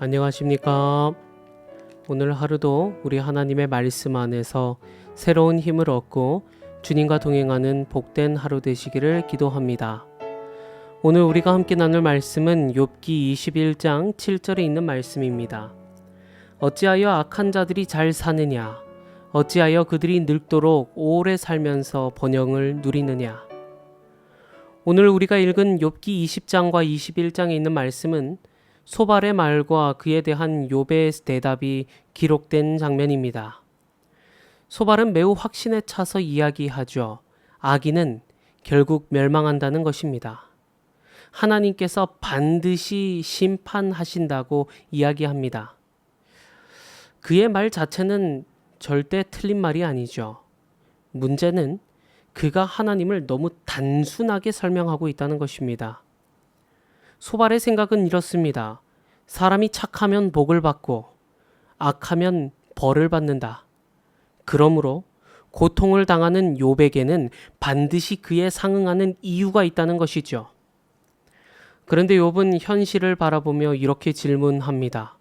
안녕하십니까? 오늘 하루도 우리 하나님의 말씀 안에서 새로운 힘을 얻고 주님과 동행하는 복된 하루 되시기를 기도합니다. 오늘 우리가 함께 나눌 말씀은 욥기 21장 7절에 있는 말씀입니다. 어찌하여 악한 자들이 잘 사느냐? 어찌하여 그들이 늙도록 오래 살면서 번영을 누리느냐? 오늘 우리가 읽은 욥기 20장과 21장에 있는 말씀은 소발의 말과 그에 대한 욥의 대답이 기록된 장면입니다. 소발은 매우 확신에 차서 이야기하죠. 악인은 결국 멸망한다는 것입니다. 하나님께서 반드시 심판하신다고 이야기합니다. 그의 말 자체는 절대 틀린 말이 아니죠. 문제는 그가 하나님을 너무 단순하게 설명하고 있다는 것입니다. 소발의 생각은 이렇습니다. 사람이 착하면 복을 받고 악하면 벌을 받는다. 그러므로 고통을 당하는 욥에게는 반드시 그에 상응하는 이유가 있다는 것이죠. 그런데 욥은 현실을 바라보며 이렇게 질문합니다.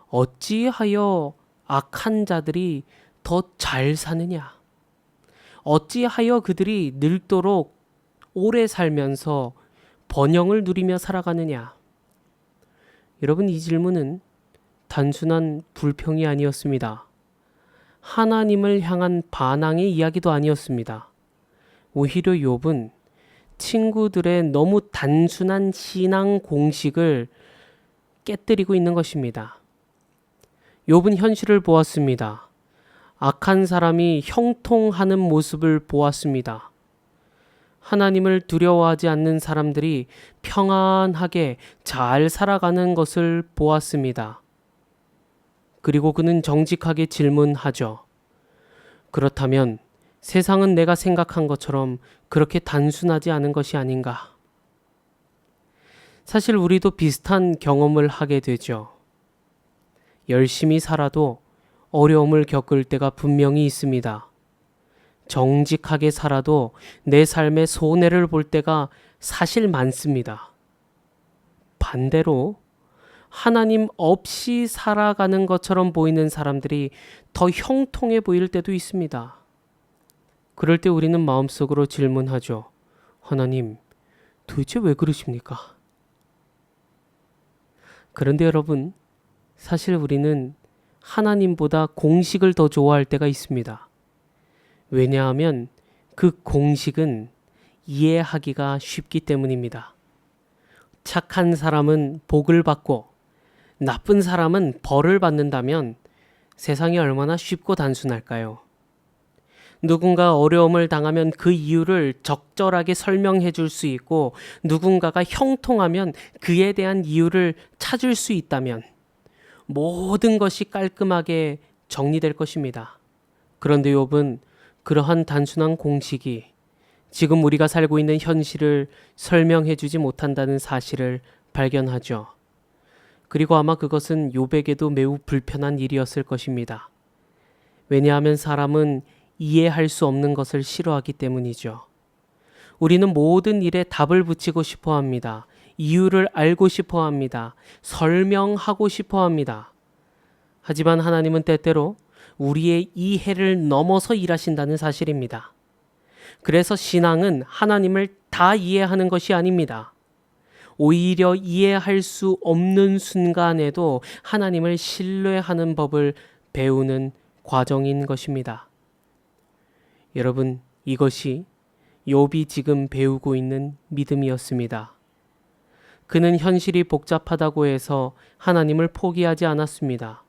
어찌하여 악한 자들이 더 잘 사느냐? 어찌하여 그들이 늙도록 오래 살면서 번영을 누리며 살아가느냐? 여러분, 이 질문은 단순한 불평이 아니었습니다. 하나님을 향한 반항의 이야기도 아니었습니다. 오히려 욥은 친구들의 너무 단순한 신앙 공식을 깨뜨리고 있는 것입니다. 욥은 현실을 보았습니다. 악한 사람이 형통하는 모습을 보았습니다. 하나님을 두려워하지 않는 사람들이 평안하게 잘 살아가는 것을 보았습니다. 그리고 그는 정직하게 질문하죠. 그렇다면 세상은 내가 생각한 것처럼 그렇게 단순하지 않은 것이 아닌가? 사실 우리도 비슷한 경험을 하게 되죠. 열심히 살아도 어려움을 겪을 때가 분명히 있습니다. 정직하게 살아도 내 삶에 손해를 볼 때가 사실 많습니다. 반대로 하나님 없이 살아가는 것처럼 보이는 사람들이 더 형통해 보일 때도 있습니다. 그럴 때 우리는 마음속으로 질문하죠. 하나님, 도대체 왜 그러십니까? 그런데 여러분, 사실 우리는 하나님보다 공식을 더 좋아할 때가 있습니다. 왜냐하면 그 공식은 이해하기가 쉽기 때문입니다. 착한 사람은 복을 받고 나쁜 사람은 벌을 받는다면 세상이 얼마나 쉽고 단순할까요? 누군가 어려움을 당하면 그 이유를 적절하게 설명해 줄 수 있고 누군가가 형통하면 그에 대한 이유를 찾을 수 있다면 모든 것이 깔끔하게 정리될 것입니다. 그런데 욥은 그러한 단순한 공식이 지금 우리가 살고 있는 현실을 설명해 주지 못한다는 사실을 발견하죠. 그리고 아마 그것은 욥에게도 매우 불편한 일이었을 것입니다. 왜냐하면 사람은 이해할 수 없는 것을 싫어하기 때문이죠. 우리는 모든 일에 답을 붙이고 싶어 합니다. 이유를 알고 싶어 합니다. 설명하고 싶어 합니다. 하지만 하나님은 때때로 우리의 이해를 넘어서 일하신다는 사실입니다. 그래서 신앙은 하나님을 다 이해하는 것이 아닙니다. 오히려 이해할 수 없는 순간에도 하나님을 신뢰하는 법을 배우는 과정인 것입니다. 여러분, 이것이 욥이 지금 배우고 있는 믿음이었습니다. 그는 현실이 복잡하다고 해서 하나님을 포기하지 않았습니다.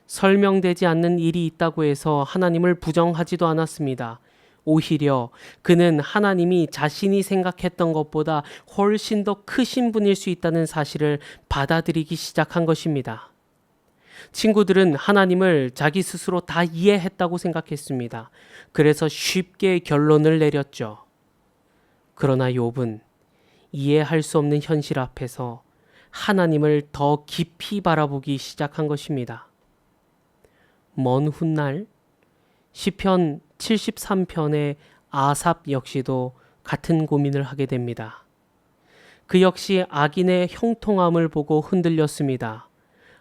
설명되지 않는 일이 있다고 해서 하나님을 부정하지도 않았습니다. 오히려 그는 하나님이 자신이 생각했던 것보다 훨씬 더 크신 분일 수 있다는 사실을 받아들이기 시작한 것입니다. 친구들은 하나님을 자기 스스로 다 이해했다고 생각했습니다. 그래서 쉽게 결론을 내렸죠. 그러나 욥은 이해할 수 없는 현실 앞에서 하나님을 더 깊이 바라보기 시작한 것입니다. 먼 훗날 시편 73편의 아삽 역시도 같은 고민을 하게 됩니다. 그 역시 악인의 형통함을 보고 흔들렸습니다.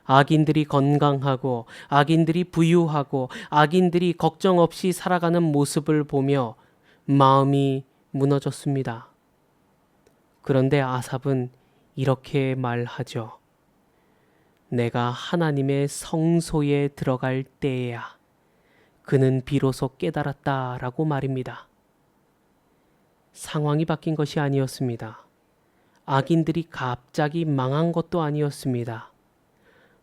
악인들이 건강하고 악인들이 부유하고 악인들이 걱정 없이 살아가는 모습을 보며 마음이 무너졌습니다. 그런데 아삽은 이렇게 말하죠. 내가 하나님의 성소에 들어갈 때에야 그는 비로소 깨달았다라고 말입니다. 상황이 바뀐 것이 아니었습니다. 악인들이 갑자기 망한 것도 아니었습니다.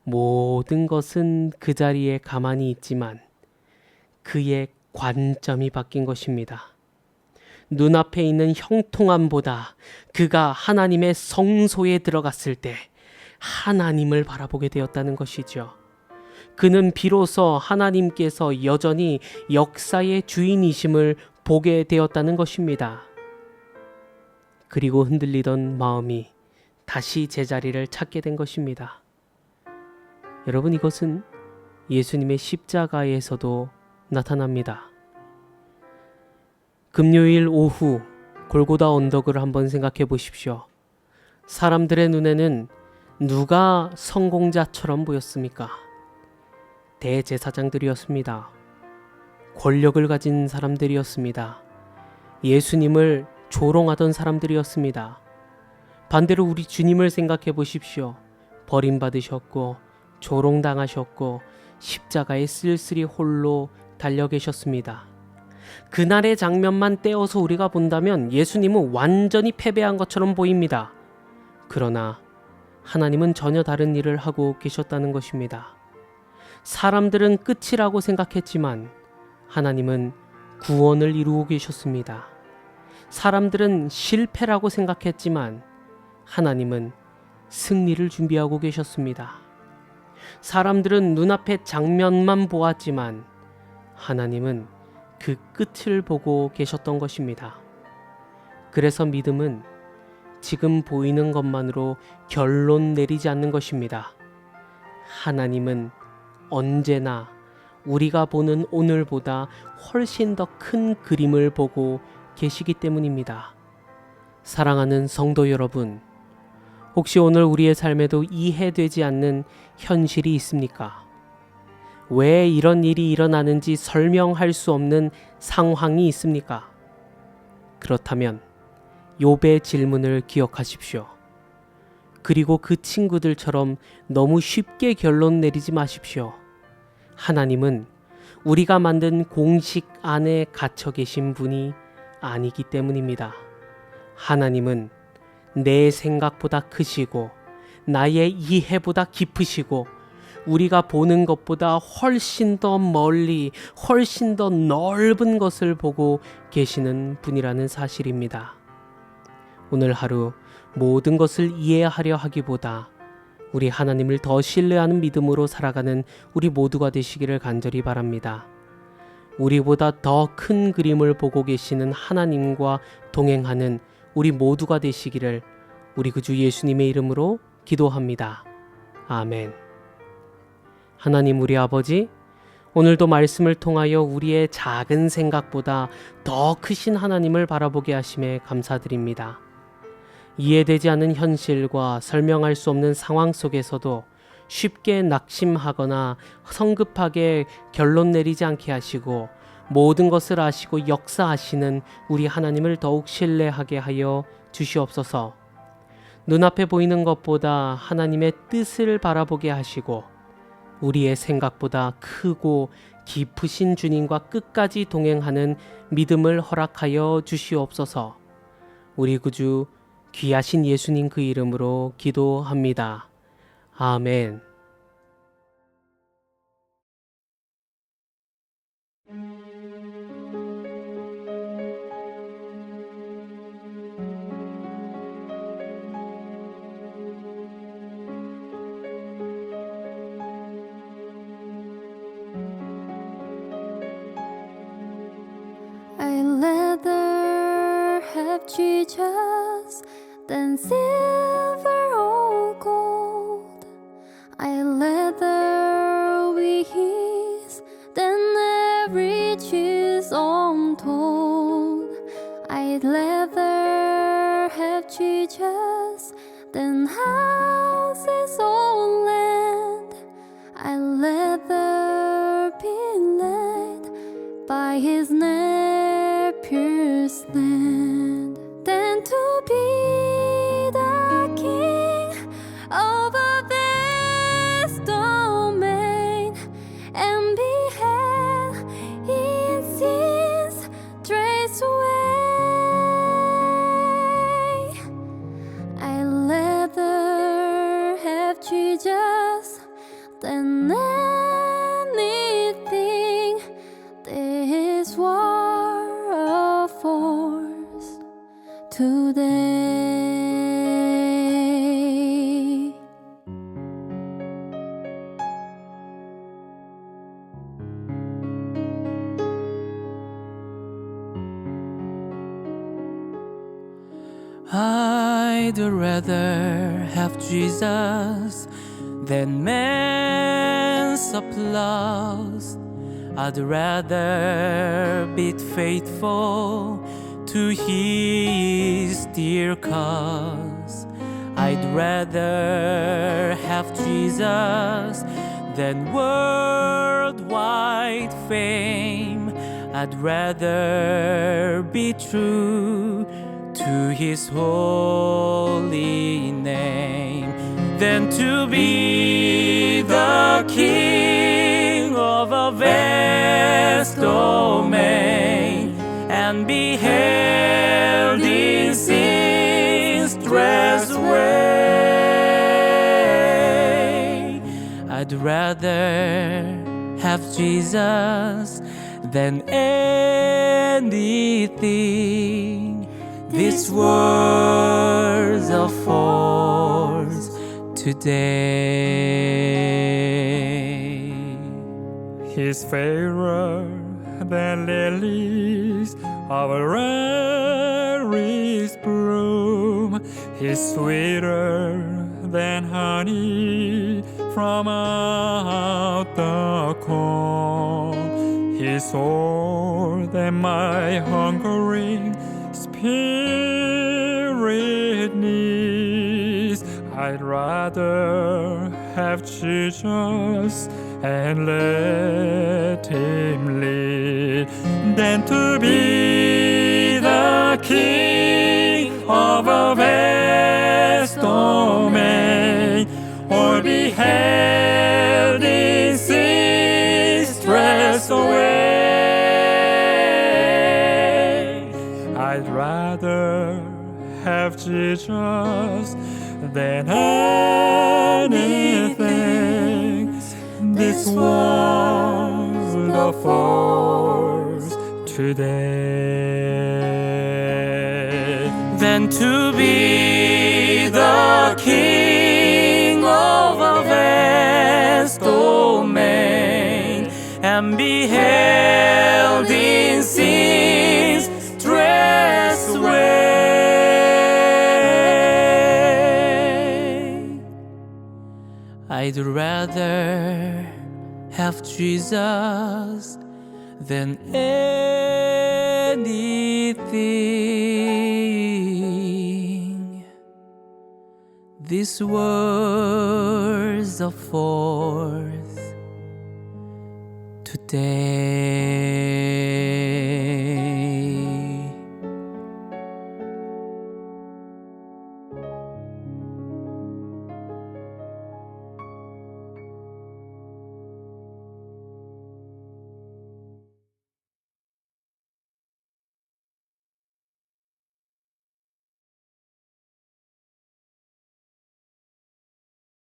모든 것은 그 자리에 가만히 있지만 그의 관점이 바뀐 것입니다. 눈앞에 있는 형통함보다 그가 하나님의 성소에 들어갔을 때 하나님을 바라보게 되었다는 것이죠. 그는 비로소 하나님께서 여전히 역사의 주인이심을 보게 되었다는 것입니다. 그리고 흔들리던 마음이 다시 제자리를 찾게 된 것입니다. 여러분, 이것은 예수님의 십자가에서도 나타납니다. 금요일 오후 골고다 언덕을 한번 생각해 보십시오. 사람들의 눈에는 누가 성공자처럼 보였습니까? 대제사장들이었습니다. 권력을 가진 사람들이었습니다. 예수님을 조롱하던 사람들이었습니다. 반대로 우리 주님을 생각해 보십시오. 버림받으셨고 조롱당하셨고 십자가에 쓸쓸히 홀로 달려 계셨습니다. 그날의 장면만 떼어서 우리가 본다면 예수님은 완전히 패배한 것처럼 보입니다. 그러나 하나님은 전혀 다른 일을 하고 계셨다는 것입니다. 사람들은 끝이라고 생각했지만 하나님은 구원을 이루고 계셨습니다. 사람들은 실패라고 생각했지만 하나님은 승리를 준비하고 계셨습니다. 사람들은 눈앞의 장면만 보았지만 하나님은 그 끝을 보고 계셨던 것입니다. 그래서 믿음은 지금 보이는 것만으로 결론 내리지 않는 것입니다. 하나님은 언제나 우리가 보는 오늘보다 훨씬 더 큰 그림을 보고 계시기 때문입니다. 사랑하는 성도 여러분, 혹시 오늘 우리의 삶에도 이해되지 않는 현실이 있습니까? 왜 이런 일이 일어나는지 설명할 수 없는 상황이 있습니까? 그렇다면 욥의 질문을 기억하십시오. 그리고 그 친구들처럼 너무 쉽게 결론 내리지 마십시오. 하나님은 우리가 만든 공식 안에 갇혀 계신 분이 아니기 때문입니다. 하나님은 내 생각보다 크시고 나의 이해보다 깊으시고 우리가 보는 것보다 훨씬 더 멀리 훨씬 더 넓은 것을 보고 계시는 분이라는 사실입니다. 오늘 하루 모든 것을 이해하려 하기보다 우리 하나님을 더 신뢰하는 믿음으로 살아가는 우리 모두가 되시기를 간절히 바랍니다. 우리보다 더 큰 그림을 보고 계시는 하나님과 동행하는 우리 모두가 되시기를 우리 구주 예수님의 이름으로 기도합니다. 아멘. 하나님 우리 아버지, 오늘도 말씀을 통하여 우리의 작은 생각보다 더 크신 하나님을 바라보게 하심에 감사드립니다. 이해되지 않는 현실과 설명할 수 없는 상황 속에서도 쉽게 낙심하거나 성급하게 결론 내리지 않게 하시고 모든 것을 아시고 역사하시는 우리 하나님을 더욱 신뢰하게 하여 주시옵소서. 눈앞에 보이는 것보다 하나님의 뜻을 바라보게 하시고 우리의 생각보다 크고 깊으신 주님과 끝까지 동행하는 믿음을 허락하여 주시옵소서. 우리 구주 귀하신 예수님 그 이름으로 기도합니다. 아멘. I'd rather have Jesus than silver or gold. I'd rather be His than every riches untold. I'd rather have Jesus than houses on land. I'd rather be led by his near-pierced land than to be the king of a vast domain and be held in sin's trace away. I'd rather have Jesus than anything. This war of force today. I'd rather have Jesus than man's applause. I'd rather be faithful to his dear cause. I'd rather have Jesus than worldwide fame. I'd rather be true to his holy name than to be the king of a vast domain and be held in sin's dress away. I'd rather have Jesus than anything. This words of force today. He's fairer than lilies of a rarest bloom. He's sweeter than honey from out the comb. He's all that my hungering spirit needs. I'd rather have Jesus and let him lead than to be the king of a vast domain or be held in sin's dress away. I'd rather have Jesus than anything. This was the force today. Than to be the king of a vast domain and be held in sin's dress away. I'd rather have Jesus than anything. These words of force today.